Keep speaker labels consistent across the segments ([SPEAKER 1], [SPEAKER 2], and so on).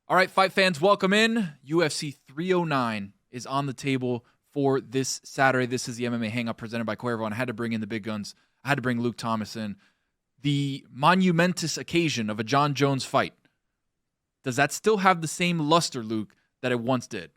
[SPEAKER 1] All right, fight fans, welcome in. UFC 309 is on the table for this Saturday. This is the MMA Hangout presented by Cuervo. I had to bring in the big guns. I had to bring Luke Thomas in. The monumentous occasion of a Jon Jones fight. Does that still have the same luster, Luke, that it once did?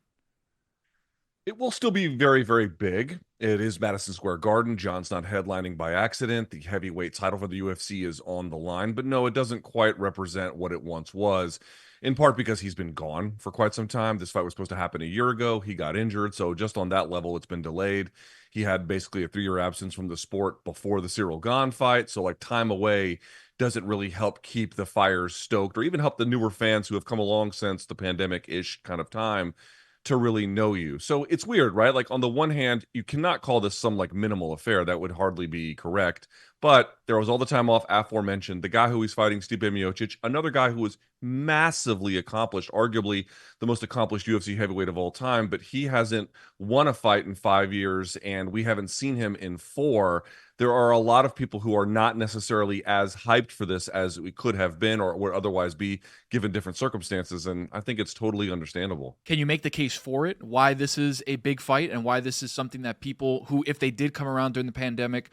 [SPEAKER 2] It will still be very, very big. It is Madison Square Garden. Jon's not headlining by accident. The heavyweight title for the UFC is on the line. But no, it doesn't quite represent what it once was, in part because he's been gone for quite some time. This fight was supposed to happen a year ago. He got injured. So just on that level, it's been delayed. He had basically a 3-year absence from the sport before the Cyril Gane fight. So like time away doesn't really help keep the fires stoked or even help the newer fans who have come along since the pandemic-ish kind of time to really know you. So it's weird, right? Like on the one hand, you cannot call this some like minimal affair. That would hardly be correct. But there was all the time off aforementioned. The guy who he's fighting, Stipe Miocic, another guy who was massively accomplished, arguably the most accomplished UFC heavyweight of all time, but he hasn't won a fight in 5 years, and we haven't seen him in 4. There are a lot of people who are not necessarily as hyped for this as we could have been or would otherwise be given different circumstances, and I think it's totally understandable.
[SPEAKER 1] Can you make the case for it? Why this is a big fight and why this is something that people who, if they did come around during the pandemic,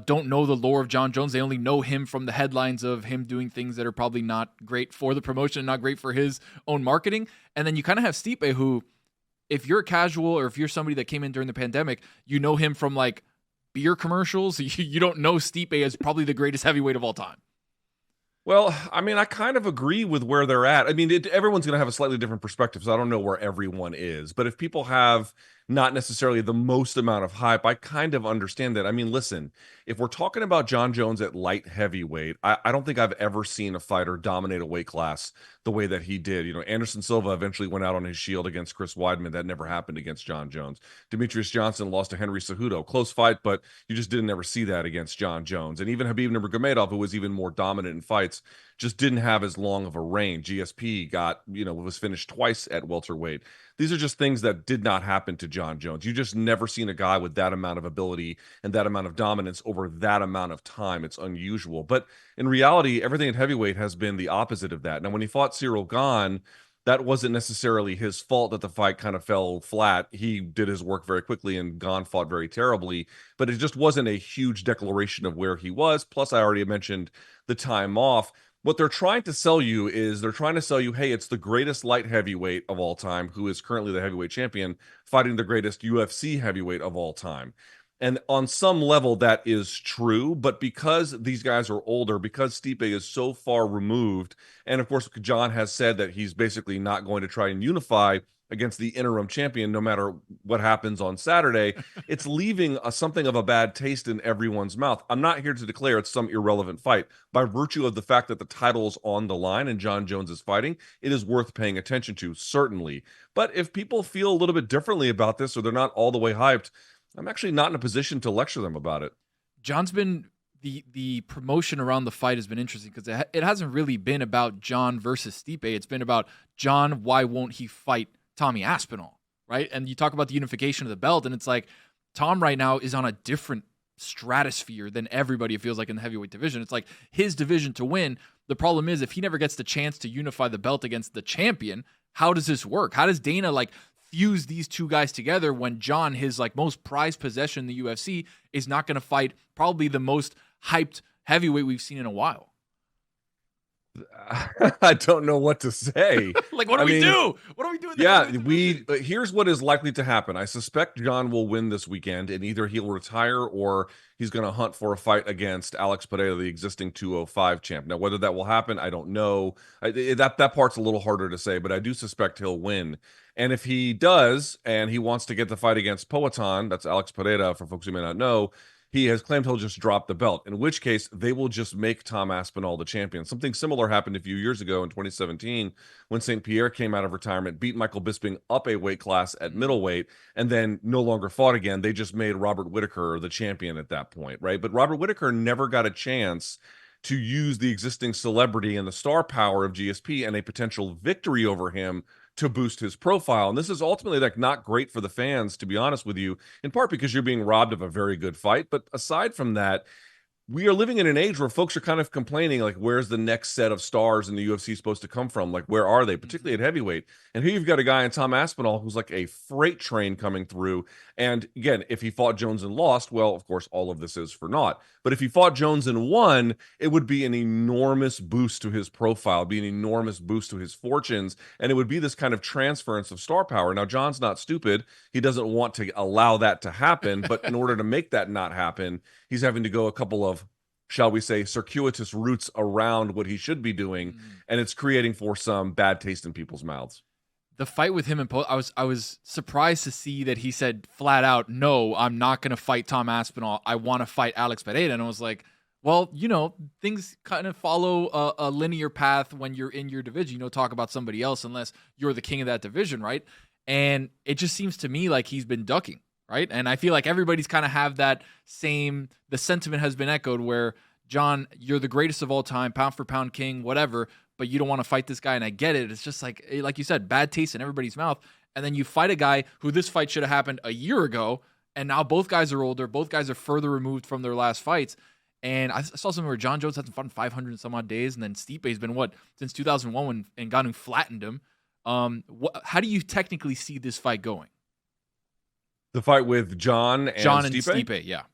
[SPEAKER 1] don't know the lore of Jon Jones. They only know him from the headlines of him doing things that are probably not great for the promotion and not great for his own marketing. And then you kind of have Stipe, who, if you're a casual or if you're somebody that came in during the pandemic, you know him from like beer commercials. You don't know Stipe as probably the greatest heavyweight of all time.
[SPEAKER 2] Well, I mean, I kind of agree with where they're at. I mean, everyone's going to have a slightly different perspective, so I don't know where everyone is. But if people have not necessarily the most amount of hype, I kind of understand that. I mean, listen, if we're talking about Jon Jones at light heavyweight, I don't think I've ever seen a fighter dominate a weight class the way that he did. You know, Anderson Silva eventually went out on his shield against Chris Weidman. That never happened against Jon Jones. Demetrius Johnson lost to Henry Cejudo. Close fight, but you just didn't ever see that against Jon Jones. And even Khabib Nurmagomedov, who was even more dominant in fights, just didn't have as long of a reign. GSP was finished twice at welterweight. These are just things that did not happen to Jon Jones. You just never seen a guy with that amount of ability and that amount of dominance over that amount of time. It's unusual. But in reality, everything at heavyweight has been the opposite of that. Now, when he fought Cyril Gane, that wasn't necessarily his fault that the fight kind of fell flat. He did his work very quickly and Gane fought very terribly, but it just wasn't a huge declaration of where he was. Plus, I already mentioned the time off. What they're trying to sell you is hey, it's the greatest light heavyweight of all time, who is currently the heavyweight champion, fighting the greatest UFC heavyweight of all time. And on some level, that is true. But because these guys are older, because Stipe is so far removed, and of course, Jon has said that he's basically not going to try and unify against the interim champion, no matter what happens on Saturday, it's leaving something of a bad taste in everyone's mouth. I'm not here to declare it's some irrelevant fight. By virtue of the fact that the title's on the line and Jon Jones is fighting, it is worth paying attention to, certainly. But if people feel a little bit differently about this or they're not all the way hyped, I'm actually not in a position to lecture them about it.
[SPEAKER 1] Jon's been the promotion around the fight has been interesting because it hasn't really been about Jon versus Stipe. It's been about Jon, why won't he fight Tommy Aspinall, right? And you talk about the unification of the belt, and it's like Tom right now is on a different stratosphere than everybody, it feels like, in the heavyweight division. It's like his division to win. The problem is if he never gets the chance to unify the belt against the champion, how does this work? How does Dana fuse these two guys together when Jon, his most prized possession in the UFC, is not going to fight probably the most hyped heavyweight we've seen in a while?
[SPEAKER 2] I don't know what to say.
[SPEAKER 1] What do we do? What do we do?
[SPEAKER 2] Here's what is likely to happen. I suspect Jon will win this weekend, and either he'll retire or he's going to hunt for a fight against Alex Pereira, the existing 205 champ. Now, whether that will happen, I don't know. That part's a little harder to say, but I do suspect he'll win. And if he does, and he wants to get the fight against Poatan, that's Alex Pereira, for folks who may not know, he has claimed he'll just drop the belt, in which case they will just make Tom Aspinall the champion. Something similar happened a few years ago in 2017 when St. Pierre came out of retirement, beat Michael Bisping up a weight class at middleweight, and then no longer fought again. They just made Robert Whittaker the champion at that point, right? But Robert Whittaker never got a chance to use the existing celebrity and the star power of GSP and a potential victory over him to boost his profile. And this is ultimately not great for the fans, to be honest with you, in part because you're being robbed of a very good fight. But aside from that, we are living in an age where folks are kind of complaining, like, where's the next set of stars in the UFC supposed to come from? Like, where are they, particularly at heavyweight? And here you've got a guy in Tom Aspinall who's like a freight train coming through. And again, if he fought Jones and lost, well, of course, all of this is for naught. But if he fought Jones and won, it would be an enormous boost to his profile, be an enormous boost to his fortunes, and it would be this kind of transference of star power. Now, John's not stupid. He doesn't want to allow that to happen. But in order to make that not happen, he's having to go a couple of, shall we say, circuitous routes around what he should be doing, and it's creating for some bad taste in people's mouths.
[SPEAKER 1] The fight with him and I was surprised to see that he said flat out, no, I'm not going to fight Tom Aspinall. I want to fight Alex Pereira. And I was like, well, things kind of follow a linear path when you're in your division. You don't talk about somebody else unless you're the king of that division, right? And it just seems to me like he's been ducking. Right. And I feel like everybody's kind of have that same, the sentiment has been echoed where, John, you're the greatest of all time, pound for pound king, whatever, but you don't want to fight this guy. And I get it. It's just like you said, bad taste in everybody's mouth. And then you fight a guy who this fight should have happened a year ago. And now both guys are older. Both guys are further removed from their last fights. And I saw something where Jon Jones hasn't fought in 500 and some odd days. And then Stipe's been since 2001 when Ngannou flattened him. How do you technically see this fight going?
[SPEAKER 2] The fight with Jon and
[SPEAKER 1] Stipe, yeah.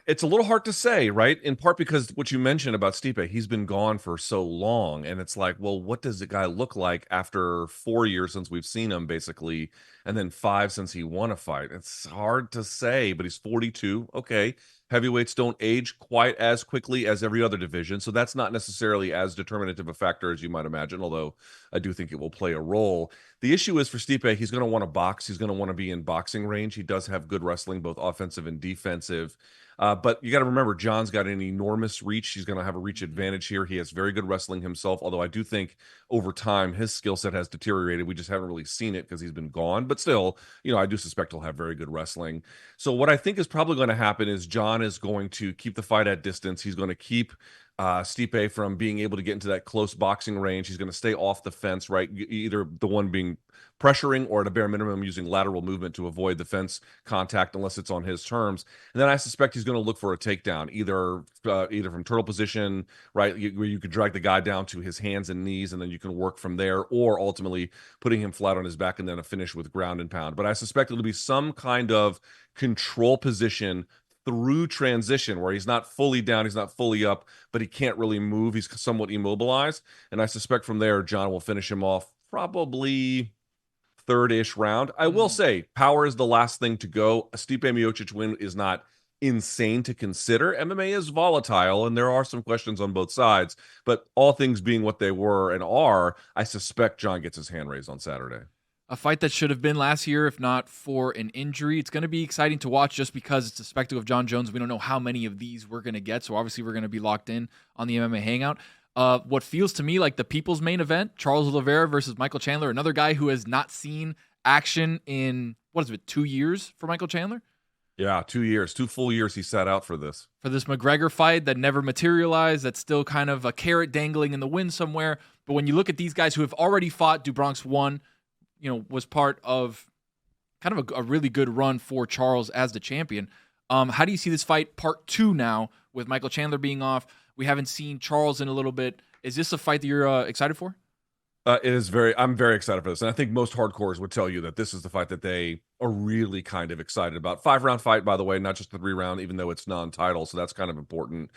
[SPEAKER 2] It's a little hard to say, right? In part because what you mentioned about Stipe, he's been gone for so long. And it's like, well, what does the guy look like after 4 years since we've seen him, basically, and then 5 since he won a fight? It's hard to say, but he's 42. Okay. Heavyweights don't age quite as quickly as every other division, so that's not necessarily as determinative a factor as you might imagine, although I do think it will play a role. The issue is for Stipe, he's going to want to box. He's going to want to be in boxing range. He does have good wrestling, both offensive and defensive. But you got to remember, John's got an enormous reach. He's going to have a reach advantage here. He has very good wrestling himself, although I do think over time his skill set has deteriorated. We just haven't really seen it because he's been gone. But still, I do suspect he'll have very good wrestling. So what I think is probably going to happen is Jon is going to keep the fight at distance. He's going to keep Stipe from being able to get into that close boxing range. He's going to stay off the fence, right? Either the one being pressuring or at a bare minimum using lateral movement to avoid the fence contact unless it's on his terms. And then I suspect he's going to look for a takedown, either from turtle position, right, where you could drag the guy down to his hands and knees, and then you can work from there, or ultimately putting him flat on his back and then a finish with ground and pound. But I suspect it'll be some kind of control position through transition where he's not fully down, he's not fully up, but he can't really move. He's somewhat immobilized. And I suspect from there, Jon will finish him off probably third-ish round. I will say, power is the last thing to go. A Stipe Miocic win is not insane to consider. MMA is volatile, and there are some questions on both sides. But all things being what they were and are, I suspect Jon gets his hand raised on Saturday.
[SPEAKER 1] A fight that should have been last year, if not for an injury. It's going to be exciting to watch just because it's a spectacle of Jon Jones. We don't know how many of these we're going to get, so obviously we're going to be locked in on the MMA Hangout. What feels to me like the people's main event, Charles Oliveira versus Michael Chandler, another guy who has not seen action in, 2 years for Michael Chandler?
[SPEAKER 2] Yeah, 2 years, 2 full years he sat out for this.
[SPEAKER 1] For this McGregor fight that never materialized, that's still kind of a carrot dangling in the wind somewhere. But when you look at these guys who have already fought, DuBronx won, was part of kind of a really good run for Charles as the champion. How do you see this fight part 2 now with Michael Chandler being off? We haven't seen Charles in a little bit. Is this a fight that you're excited for?
[SPEAKER 2] I'm very excited for this. And I think most hardcores would tell you that this is the fight that they are really kind of excited about. 5-round fight, by the way, not just the 3-round, even though it's non-title. So that's kind of important.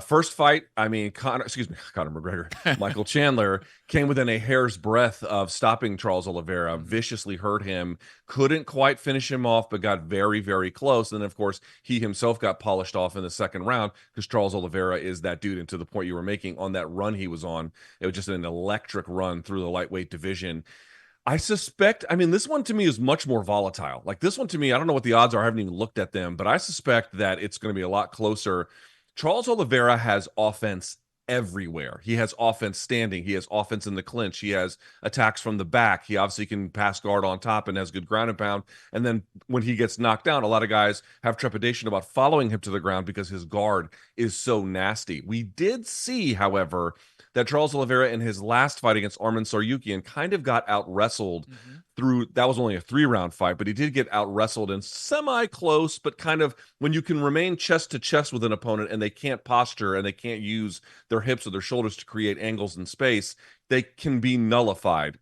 [SPEAKER 2] First fight, Conor McGregor, Michael Chandler came within a hair's breadth of stopping Charles Oliveira, viciously hurt him, couldn't quite finish him off, but got very, very close. And then, of course, he himself got polished off in the second round because Charles Oliveira is that dude. And to the point you were making on that run he was on, it was just an electric run through the lightweight division. I suspect, this one to me is much more volatile. Like this one to me, I don't know what the odds are. I haven't even looked at them, but I suspect that it's going to be a lot closer. Charles Oliveira has offense everywhere. He has offense standing. He has offense in the clinch. He has attacks from the back. He obviously can pass guard on top and has good ground and pound. And then when he gets knocked down, a lot of guys have trepidation about following him to the ground because his guard is so nasty. We did see, however, that Charles Oliveira in his last fight against Arman Tsarukyan kind of got out-wrestled through, that was only a 3-round fight, but he did get out-wrestled and semi-close, but kind of when you can remain chest to chest with an opponent and they can't posture and they can't use their hips or their shoulders to create angles in space, they can be nullified.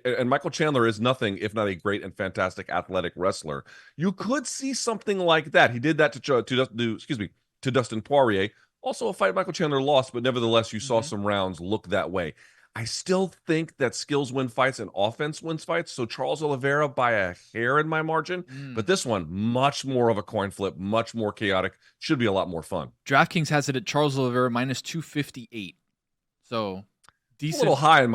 [SPEAKER 2] And Michael Chandler is nothing if not a great and fantastic athletic wrestler. You could see something like that. He did that to Dustin Poirier. Also a fight Michael Chandler lost, but nevertheless, you saw some rounds look that way. I still think that skills win fights and offense wins fights. So Charles Oliveira by a hair in my margin, but this one, much more of a coin flip, much more chaotic. Should be a lot more fun.
[SPEAKER 1] DraftKings has it at Charles Oliveira minus 258. So decent.
[SPEAKER 2] It's a little high in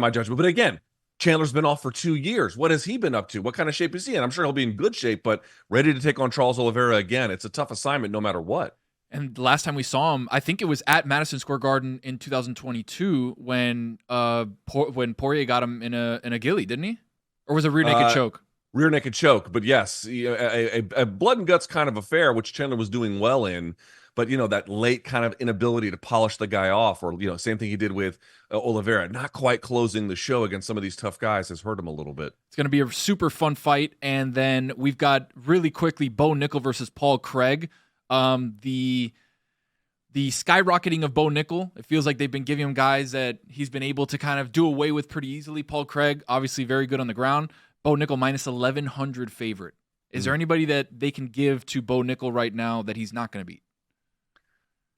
[SPEAKER 2] my judgment. But again, Chandler's been off for 2 years. What has he been up to? What kind of shape is he in? I'm sure he'll be in good shape, but ready to take on Charles Oliveira again. It's a tough assignment no matter what.
[SPEAKER 1] And the last time we saw him, I think it was at Madison Square Garden in 2022 when Poirier got him in a ghillie, didn't he? Or was it a rear naked choke?
[SPEAKER 2] Rear naked choke, but yes, a blood and guts kind of affair, which Chandler was doing well in. But, that late kind of inability to polish the guy off, or, same thing he did with Oliveira, not quite closing the show against some of these tough guys has hurt him a little bit.
[SPEAKER 1] It's going to be a super fun fight. And then we've got really quickly Bo Nickal versus Paul Craig. The skyrocketing of Bo Nickal, it feels like they've been giving him guys that he's been able to kind of do away with pretty easily. Paul Craig, obviously very good on the ground. Bo Nickal minus 1,100 favorite. Is there anybody that they can give to Bo Nickal right now that he's not going to beat?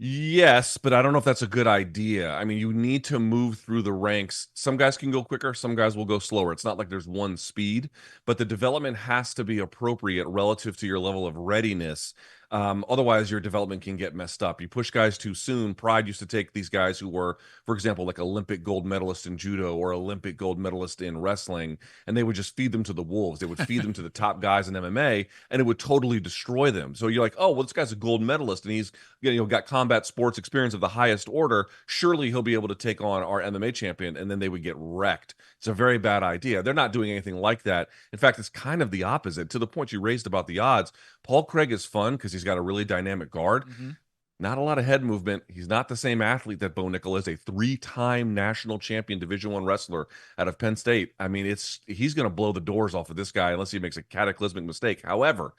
[SPEAKER 2] Yes, but I don't know if that's a good idea. I mean, you need to move through the ranks. Some guys can go quicker, some guys will go slower. It's not like there's one speed, but the development has to be appropriate relative to your level of readiness. Otherwise, your development can get messed up. You push guys too soon. Pride used to take these guys who were, for example, like Olympic gold medalist in judo or Olympic gold medalist in wrestling, and they would just feed them to the wolves. They would feed them to the top guys in MMA, and it would totally destroy them. So you're like, oh, well, this guy's a gold medalist, and he's got combat sports experience of the highest order. Surely he'll be able to take on our MMA champion, and then they would get wrecked. It's a very bad idea. They're not doing anything like that. In fact, it's kind of the opposite. To the point you raised about the odds, Paul Craig is fun because he's got a really dynamic guard. Not a lot of head movement. He's not the same athlete that Bo Nickal is, a 3-time national champion Division I wrestler out of Penn State. I mean, he's going to blow the doors off of this guy unless he makes a cataclysmic mistake. However,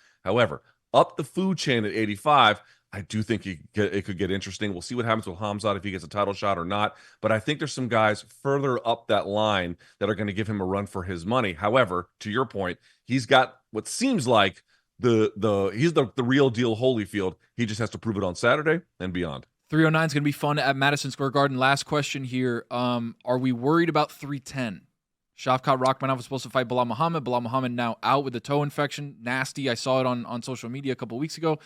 [SPEAKER 2] up the food chain at 85, I do think it could get interesting. We'll see what happens with Khamzat if he gets a title shot or not. But I think there's some guys further up that line that are going to give him a run for his money. However, to your point, he's got what seems like he's the real deal Holyfield. He just has to prove it on Saturday and beyond.
[SPEAKER 1] 309 is going to be fun at Madison Square Garden. Last question here. Are we worried about 310? Shavkat Rakhmonov was supposed to fight Bilal Muhammad. Bilal Muhammad now out with a toe infection. Nasty. I saw it on social media a couple weeks ago.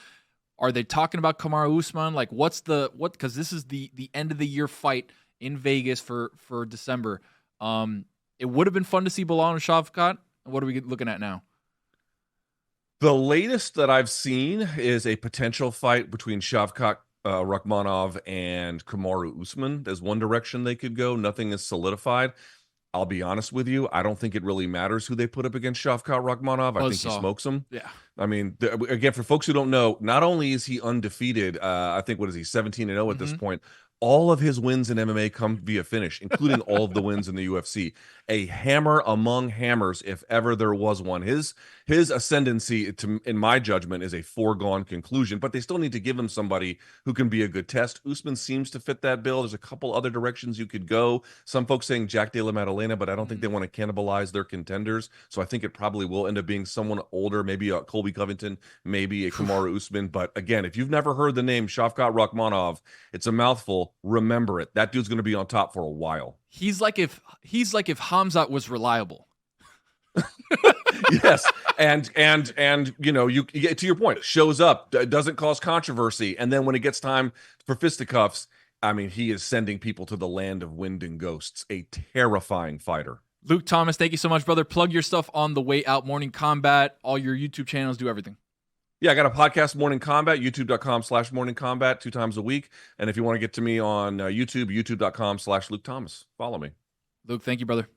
[SPEAKER 1] Are they talking about Kamaru Usman? Like, because this is the end of the year fight in Vegas for December. It would have been fun to see Bilal and Shavkat. What are we looking at now?
[SPEAKER 2] The latest that I've seen is a potential fight between Shavkat Rakhmonov and Kamaru Usman. There's one direction they could go. Nothing is solidified. I'll be honest with you. I don't think it really matters who they put up against Shavkat Rakhmonov. I think he smokes him.
[SPEAKER 1] Yeah.
[SPEAKER 2] I mean, again, for folks who don't know, not only is he undefeated, I think, 17-0 at this point, all of his wins in MMA come via finish, including all of the wins in the UFC. A hammer among hammers, if ever there was one. His ascendancy, in my judgment, is a foregone conclusion, but they still need to give him somebody who can be a good test. Usman seems to fit that bill. There's a couple other directions you could go. Some folks saying Jack Della Maddalena, but I don't think they want to cannibalize their contenders, so I think it probably will end up being someone older, maybe a Colby Covington, maybe a Kamaru Usman. But again, if you've never heard the name Shavkat Rakhmonov, it's a mouthful. Remember it. That dude's going to be on top for a while.
[SPEAKER 1] He's like if Khamzat was reliable.
[SPEAKER 2] Yes, and you get to your point. Shows up, doesn't cause controversy, and then when it gets time for fisticuffs, I mean, he is sending people to the land of wind and ghosts. A terrifying fighter.
[SPEAKER 1] Luke Thomas, thank you so much, brother. Plug your stuff on the way out. Morning Kombat, all your YouTube channels, do everything.
[SPEAKER 2] Yeah, I got a podcast, Morning Kombat, youtube.com/Morning Kombat, 2 times a week. And if you want to get to me on YouTube, youtube.com/Luke Thomas. Follow me.
[SPEAKER 1] Luke, thank you, brother.